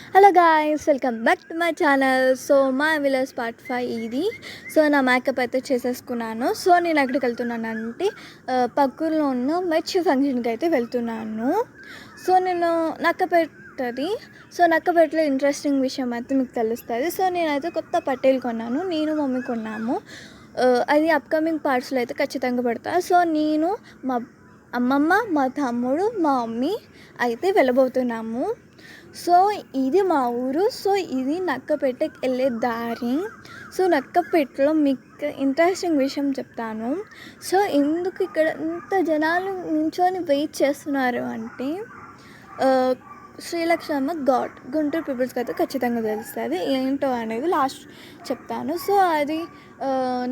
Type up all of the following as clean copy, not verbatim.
Hello guys, welcome back to my channel. So మా village part 5 ఇది. So నా makeup అయితే చేసేసుకున్నాను. సో నేను ఎక్కడికి వెళ్తున్నానంటే పక్కూరులో ఉన్న మెచ్ ఫంక్షన్కి అయితే వెళ్తున్నాను. సో నేను నక్కపెట్టది. సో నక్కపెట్టలో ఇంట్రెస్టింగ్ విషయం అయితే మీకు తెలుస్తుంది. సో నేనైతే కొత్త పట్టేలు కొన్నాను. నేను మమ్మీ కొన్నాము. అది అప్కమింగ్ పార్ట్స్లో అయితే ఖచ్చితంగా పెడతా. సో నేను మా అమ్మమ్మ, మా తమ్ముడు, మా మమ్మీ అయితే వెళ్ళబోతున్నాము. సో ఇది మా ఊరు. సో ఇది నక్కపేటకి వెళ్ళే దారి. సో నక్కపేటలో మీకు ఇంట్రెస్టింగ్ విషయం చెప్తాను. సో ఎందుకు ఇక్కడ ఇంత జనాలు నించొని వెయిట్ చేస్తున్నారు అంటే శ్రీలక్ష్మమ్మ గాడ్ గుంటూరు పీపుల్స్కి అయితే ఖచ్చితంగా తెలుస్తుంది. ఏంటో అనేది లాస్ట్ చెప్తాను. సో అది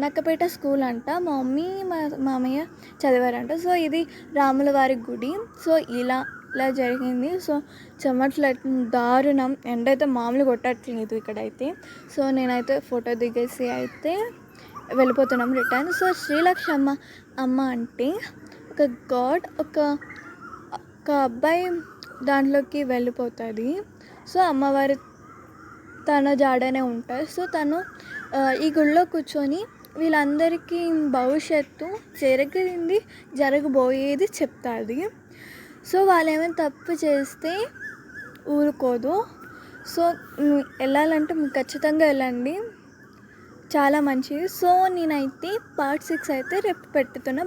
నక్కపేట స్కూల్ అంట. మా మమ్మీ మా మామయ్య చదివారంట. సో ఇది రాముల వారి గుడి. సో ఇలా జరిగింది. సో చెమట్లు దారుణం, ఎండ అయితే మామూలు కొట్టట్లేదు ఇక్కడైతే. సో నేనైతే ఫోటో దిగేసి అయితే వెళ్ళిపోతున్నాం రిటర్న్. సో శ్రీలక్ష్మమ్మ అమ్మ అంటే ఒక గాడ్, ఒక అబ్బాయి దాంట్లోకి వెళ్ళిపోతుంది. సో అమ్మవారి తన జాడనే ఉంటుంది. సో తను ఈ గుళ్ళో కూర్చొని వీళ్ళందరికీ భవిష్యత్తు జరగబోయేది చెప్తుంది. సో వాళ్ళు ఏమైనా తప్పు చేస్తే ఊరుకోదు. సో వెళ్ళాలంటే మీకు ఖచ్చితంగా వెళ్ళండి, చాలా మంచిది. సో నేనైతే పార్ట్ 6 అయితే రేపు పెట్టుతున్నా.